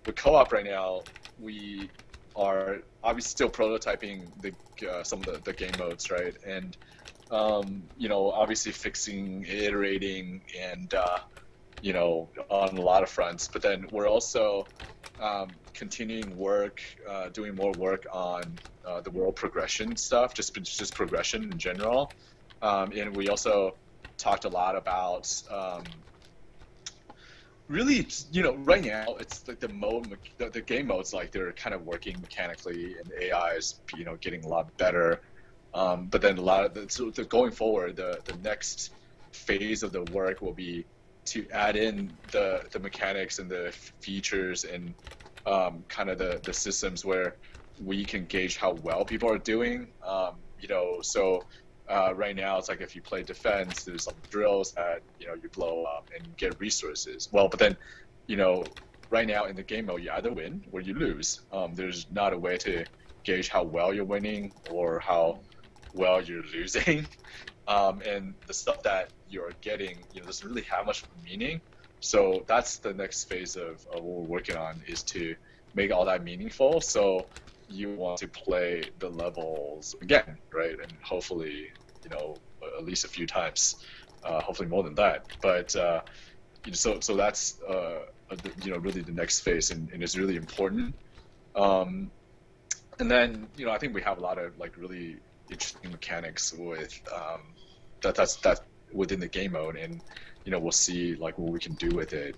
With co-op right now, we are obviously still prototyping some of the game modes, right? And you know, obviously fixing, iterating, and you know, on a lot of fronts. But then we're also continuing work, doing more work on the world progression stuff, just progression in general. And we also talked a lot about really, you know, right now it's like the game modes, like they're kind of working mechanically, and AI is, you know, getting a lot better. But then a lot of going forward, the next phase of the work will be to add in the mechanics and the features and kind of the systems where, we can gauge how well people are doing. So right now it's like if you play defense, there's some drills that you blow up and get resources. Well, but then right now in the game mode, you either win or you lose. There's not a way to gauge how well you're winning or how well you're losing. And the stuff that you're getting, doesn't really have much meaning. So that's the next phase of what we're working on, is to make all that meaningful. So you want to play the levels again, right? And hopefully, at least a few times, hopefully more than that. But so that's really the next phase, and it's really important. And then I think we have a lot of like really interesting mechanics with that's within the game mode, and we'll see like what we can do with it.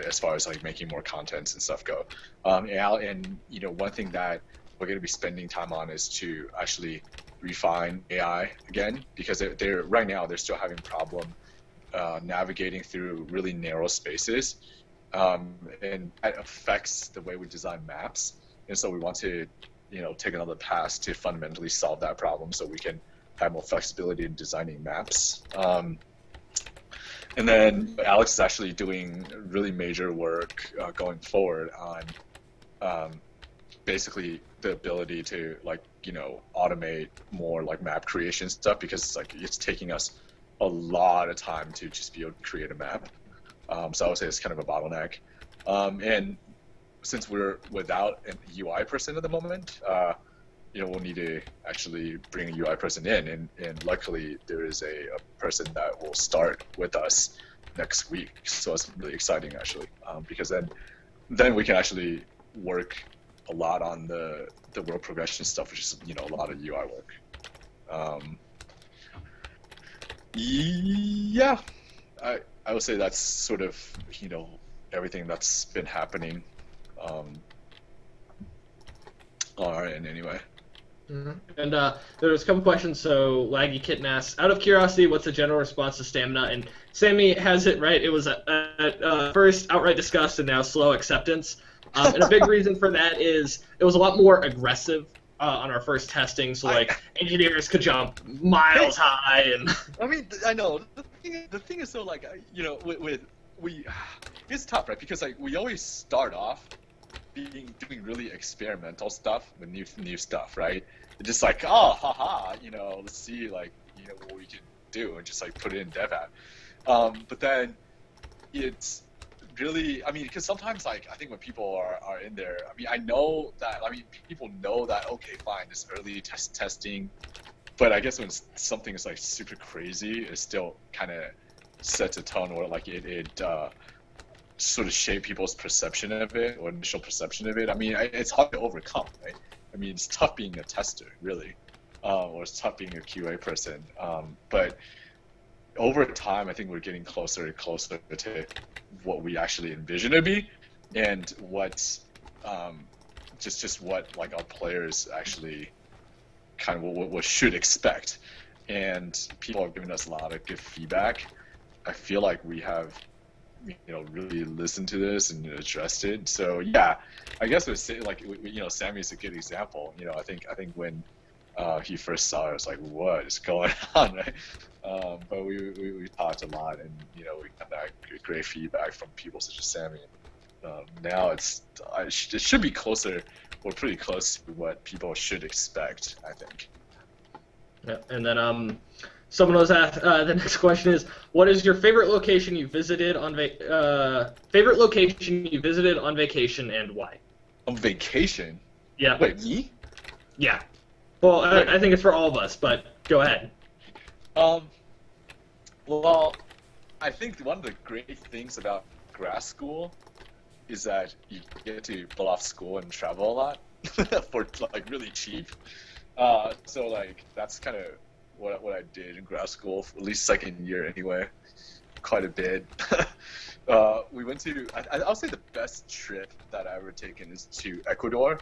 As far as like making more contents and stuff go. And one thing that we're going to be spending time on is to actually refine AI again, because they're right now they're still having problem navigating through really narrow spaces, and that affects the way we design maps. And so we want to take another pass to fundamentally solve that problem, so we can have more flexibility in designing maps. And then Alex is actually doing really major work going forward on basically the ability to automate more like map creation stuff, because it's taking us a lot of time to just be able to create a map. So I would say it's kind of a bottleneck. And since we're without an UI person at the moment, we'll need to actually bring a UI person in, and luckily there is a person that will start with us next week. So it's really exciting actually, because then we can actually work a lot on the world progression stuff, which is a lot of UI work. Yeah, I would say that's sort of everything that's been happening on our end anyway. Mm-hmm. And there was a couple questions. So Laggy Kitten asks, out of curiosity, what's the general response to stamina? And Sammy has it right. It was at first outright disgust and now slow acceptance. And a big reason for that is it was a lot more aggressive on our first testing. So engineers could jump miles high, and I mean, I know the thing is, so it's tough, right? Because we always start off doing really experimental stuff with new stuff, right? It's just haha, let's see what we can do, and just put it in dev app. But then it's really, because sometimes I think when people are in there, I know that, people know that, okay, fine, it's early testing, but I guess when something is super crazy, it still kind of sets a tone where it sort of shape people's perception of it, or initial perception of it. It's hard to overcome, right? It's tough being a tester, really, or it's tough being a QA person. But over time, I think we're getting closer and closer to what we actually envision to be, and what just what our players actually kind of what should expect. And people are giving us a lot of good feedback. I feel like we have really listened to this and addressed it. So yeah, I guess I would say Sammy's a good example. I think when he first saw it, I was like, what is going on, right? But we talked a lot, and we got that great feedback from people such as Sammy. Now it should be closer, or pretty close to what people should expect, I think. Yeah, and then someone was asked. The next question is, what is your favorite location you visited on vacation, and why? On vacation? Yeah. Wait, me? Yeah. Well, I think it's for all of us, but go ahead. Well, I think one of the great things about grad school is that you get to pull off school and travel a lot for really cheap. So that's kind of what I did in grad school, for at least second year anyway, quite a bit. We went to, I'll say the best trip that I've ever taken is to Ecuador,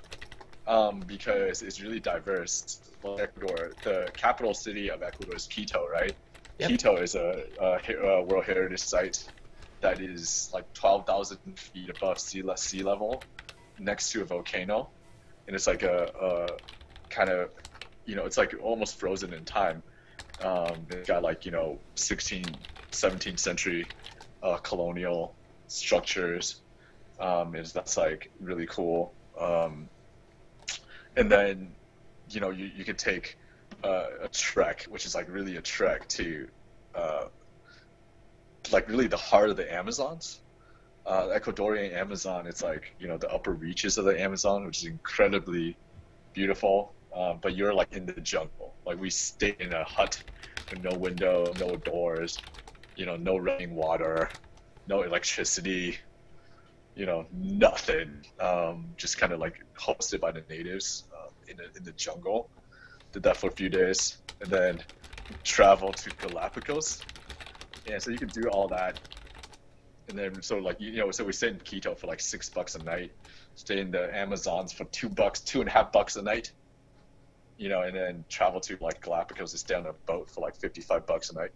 because it's really diverse. Ecuador, the capital city of Ecuador is Quito, right? Yep. Quito is a World Heritage Site that is 12,000 feet above sea level. next to a volcano, and it's like a kind of, it's like almost frozen in time. It's got like 16th, 17th century colonial structures. That's like really cool. And then you could take a trek, which is like really a trek to like really the heart of the Amazons. Ecuadorian Amazon, it's like the upper reaches of the Amazon, which is incredibly beautiful. But you're like in the jungle. Like we stayed in a hut with no window, no doors, no running water, no electricity, nothing. Just kind of like hosted by the natives in the jungle. Did that for a few days, and then traveled to Galapagos. Yeah, so you can do all that, and then so like so we stayed in Quito for like $6 a night. Stay in the Amazons for $2, $2.50 a night. And then travel to like Galapagos and stay on a boat for like $55 a night.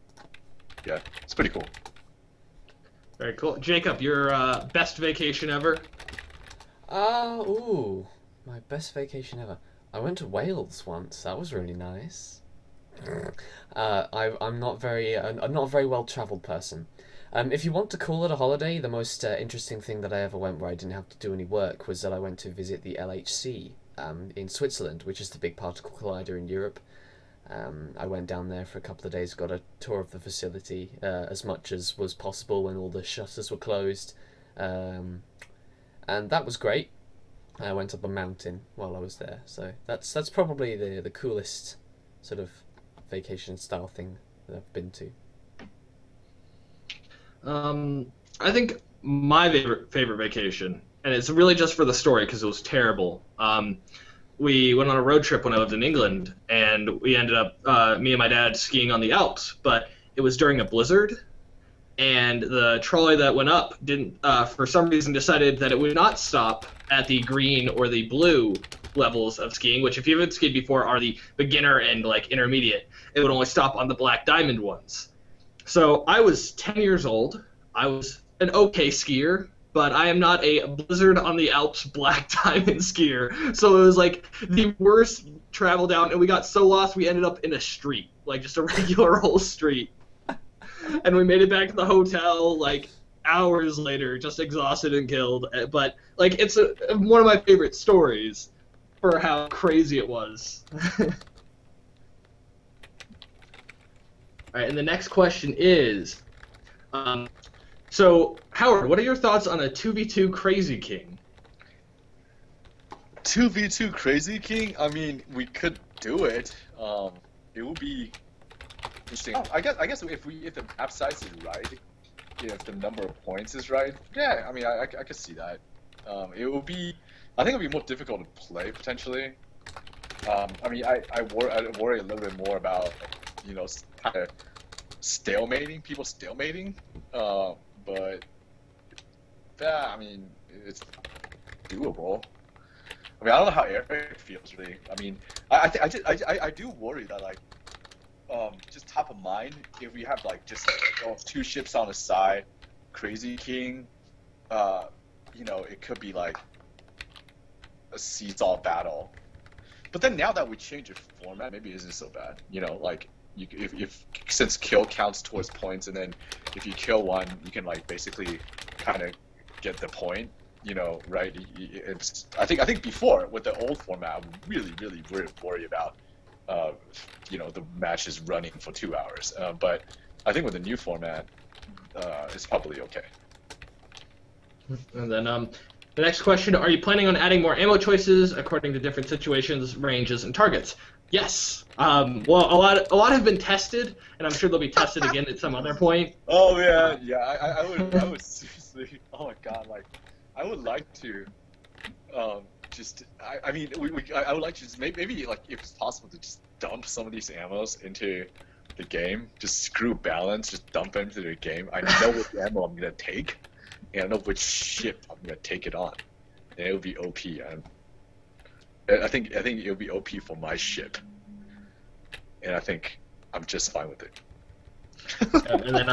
Yeah, it's pretty cool. Very cool. Jacob, your best vacation ever? My best vacation ever. I went to Wales once. That was really nice. I'm not a very well-travelled person. If you want to call it a holiday, the most interesting thing that I ever went where I didn't have to do any work was that I went to visit the LHC in Switzerland, which is the big particle collider in Europe. I went down there for a couple of days, got a tour of the facility as much as was possible when all the shutters were closed, and that was great. I went up a mountain while I was there, so that's probably the coolest sort of vacation style thing that I've been to. I think my favorite vacation, and it's really just for the story because it was terrible. We went on a road trip when I lived in England, and we ended up, me and my dad, skiing on the Alps, but it was during a blizzard, and the trolley that went up didn't, for some reason, decided that it would not stop at the green or the blue levels of skiing, which if you haven't skied before are the beginner and like intermediate. It would only stop on the black diamond ones. So I was 10 years old. I was an okay skier, but I am not a blizzard on the Alps black diamond skier. So it was like the worst travel down, and we got so lost we ended up in a street, like just a regular old street. And we made it back to the hotel like hours later, just exhausted and killed. But like it's one of my favorite stories for how crazy it was. All right, and the next question is, so Howard, what are your thoughts on a 2v2 Crazy King? 2v2 Crazy King? I mean, we could do it. It would be interesting. I guess if the map size is right, if the number of points is right, yeah. I mean, I could see that. It would be. I think it would be more difficult to play potentially. I mean, I worry a little bit more about kind of people stalemating. But yeah, I mean, it's doable. I mean, I don't know how Eric feels really. I mean, I do worry that like, just top of mind, if we have like just two ships on the side, Crazy King, it could be like a seesaw battle. But then now that we change the format, maybe it isn't so bad. Like if since kill counts towards points, and then if you kill one, you can like basically kind of get the point. Right? I think before with the old format, I would really worry about the match is running for 2 hours. But I think with the new format, it's probably okay. And then the next question: are you planning on adding more ammo choices according to different situations, ranges, and targets? Yes. Well, a lot have been tested, and I'm sure they'll be tested again at some other point. Oh yeah. I would seriously. Oh my god, like I would like to. I mean, I would like to just maybe like if it's possible to just dump some of these ammos into the game. Just screw balance, just dump them into the game. I know what ammo I'm gonna take, and I know which ship I'm gonna take it on, and it would be OP. I think it would be OP for my ship, and I think I'm just fine with it. And then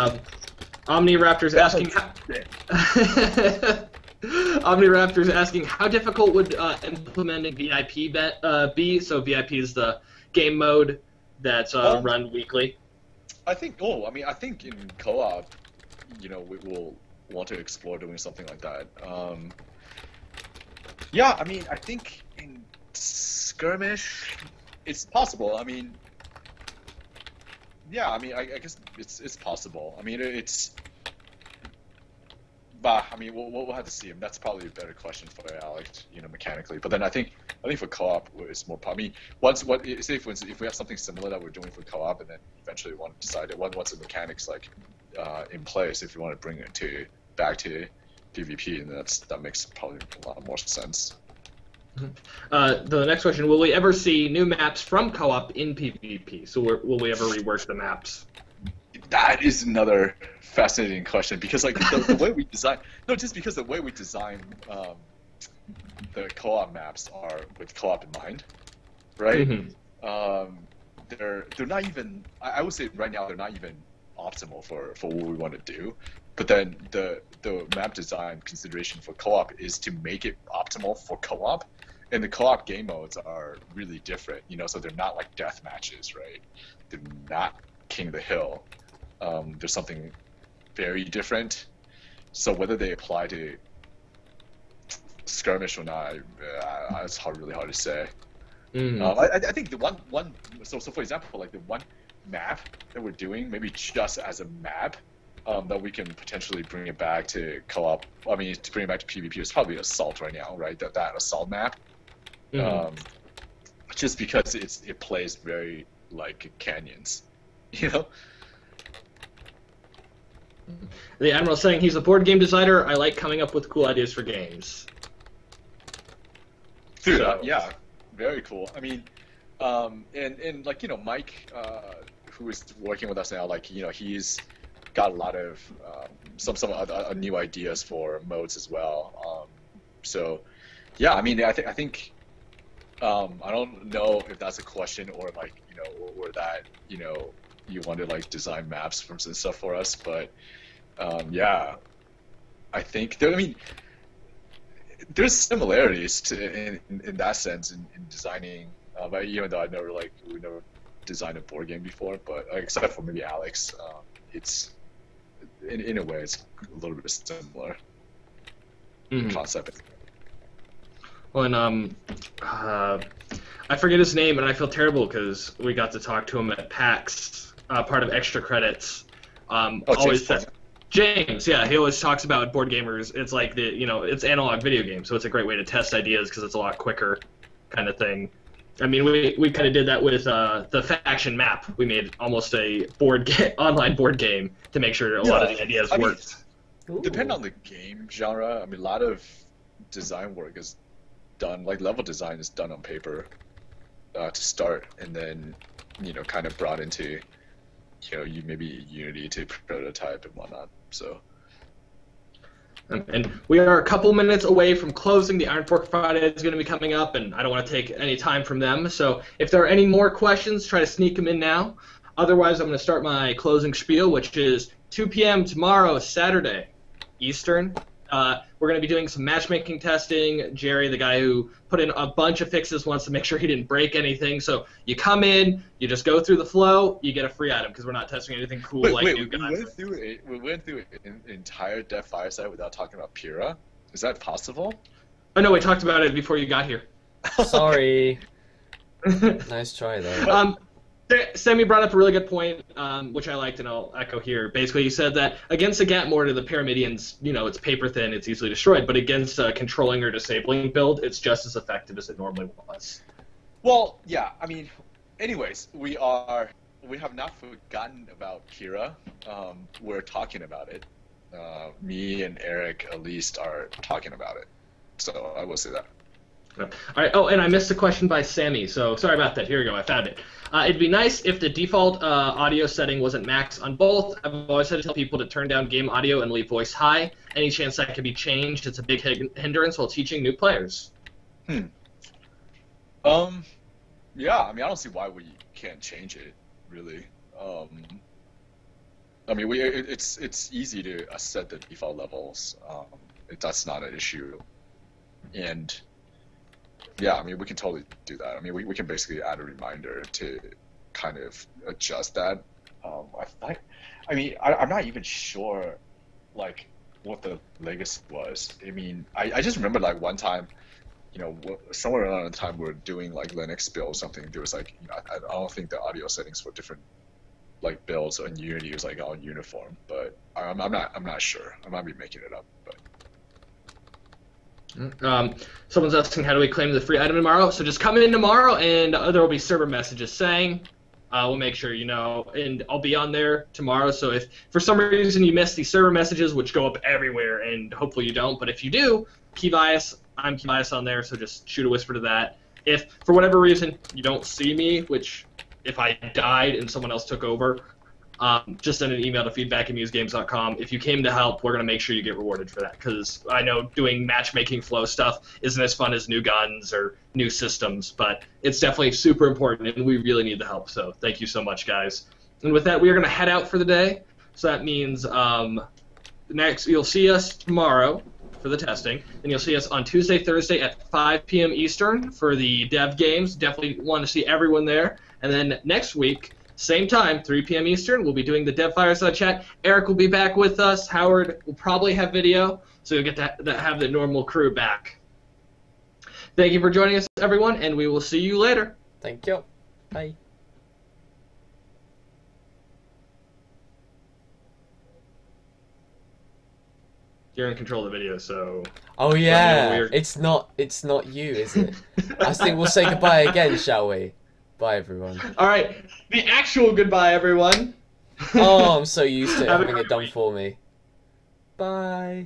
Omniraptor's asking. Omniraptor's asking, how difficult would implementing VIP be? So VIP is the game mode that's run weekly. I think in co-op, we will want to explore doing something like that. Yeah, I think in skirmish, it's possible. Yeah, I guess it's possible. But we'll have to see. That's probably a better question for Alex, mechanically. But then I think for co-op, it's more. Say if we have something similar that we're doing for co-op, and then eventually we want to decide once the mechanics in place, if you want to bring it back to PvP, and that makes probably a lot more sense. The next question: will we ever see new maps from co-op in PvP? So will we ever rework the maps? That is another fascinating question, because the way we design, because the way we design the co-op maps are with co-op in mind, right? Mm-hmm. They're not even. I would say right now they're not even optimal for what we want to do. But then the map design consideration for co-op is to make it optimal for co-op, and the co-op game modes are really different. So they're not like death matches, right? They're not King of the Hill. There's something very different. So whether they apply to skirmish or not, it's really hard to say. I think the one. So for example, the one map that we're doing, maybe just as a map, that we can potentially bring it back to co-op. To bring it back to PvP is probably Assault right now, right? That Assault map. Mm-hmm. Just because it plays very like canyons, The Admiral's saying he's a board game designer. I like coming up with cool ideas for games. Dude, yeah, very cool. Mike, who is working with us now, he's got a lot of some new ideas for modes as well. So, yeah, I think I don't know if that's a question or or that you want to design maps from some stuff for us, but yeah, I think there's similarities in that sense in designing. But even though we never designed a board game before, but except for maybe Alex, it's in a way it's a little bit similar concept. Well, and I forget his name, and I feel terrible because we got to talk to him at PAX, part of Extra Credits. James, yeah, he always talks about board gamers. It's like it's analog video games, so it's a great way to test ideas because it's a lot quicker, kind of thing. We kind of did that with the faction map. We made almost a online board game to make sure a lot of the ideas worked. Depending on the game genre, a lot of design work is done, level design is done on paper to start, and then kind of brought into maybe Unity to prototype and whatnot. So. And we are a couple minutes away from closing. The Iron Fork Friday is going to be coming up, and I don't want to take any time from them. So if there are any more questions, try to sneak them in now. Otherwise, I'm going to start my closing spiel, which is 2 p.m. tomorrow, Saturday, Eastern. We're going to be doing some matchmaking testing. Jerry, the guy who put in a bunch of fixes, wants to make sure he didn't break anything. So you come in, you just go through the flow, you get a free item because we're not testing anything cool new guys. We went through an entire Dev Fireside without talking about Pyrrha. Is that possible? Oh no, we talked about it before you got here. Sorry. Nice try though. Sammy brought up a really good point, which I liked, and I'll echo here. Basically, he said that against a Gat mortar, the Pyramidians, it's paper thin, it's easily destroyed, but against a controlling or disabling build, it's just as effective as it normally was. Well, yeah, anyways, we have not forgotten about Pyrrha. We're talking about it. Me and Eric, at least, are talking about it. So I will say that. All right. Oh, and I missed a question by Sammy, so sorry about that. Here we go. I found it. It'd be nice if the default audio setting wasn't max on both. I've always had to tell people to turn down game audio and leave voice high. Any chance that could be changed? It's a big hindrance while teaching new players. Yeah, I don't see why we can't change it, really. It's easy to set the default levels. That's not an issue And yeah, I mean, we can totally do that. I mean, we can basically add a reminder to kind of adjust that. I'm not even sure, like, what the legacy was. I mean, I just remember, like, one time, you know, somewhere around the time we were doing, like, Linux build or something, there was, like, you know, I don't think the audio settings for different, like, builds on Unity was, like, all uniform, but I'm not sure. I might be making it up, but. Someone's asking, how do we claim the free item tomorrow? So just come in tomorrow, and there will be server messages saying. We'll make sure you know, and I'll be on there tomorrow. So if for some reason you miss these server messages, which go up everywhere, and hopefully you don't, but if you do, I'm Keybias on there, so just shoot a whisper to that. If for whatever reason you don't see me, which if I died and someone else took over, just send an email to feedback@musegames.com. If you came to help, we're going to make sure you get rewarded for that, because I know doing matchmaking flow stuff isn't as fun as new guns or new systems, but it's definitely super important, and we really need the help, so thank you so much, guys. And with that, we are going to head out for the day, so that means next you'll see us tomorrow for the testing, and you'll see us on Tuesday, Thursday at 5 p.m. Eastern for the dev games. Definitely want to see everyone there. And then next week, same time, 3 p.m. Eastern, we'll be doing the Dev Fireside Chat. Eric will be back with us. Howard will probably have video, so you'll get to have the normal crew back. Thank you for joining us, everyone, and we will see you later. Thank you. Bye. You're in control of the video, so... Oh yeah, it's not you, is it? I think we'll say goodbye again, shall we? Bye, everyone. All right, the actual goodbye, everyone. Oh, I'm so used to having it done for me. Bye.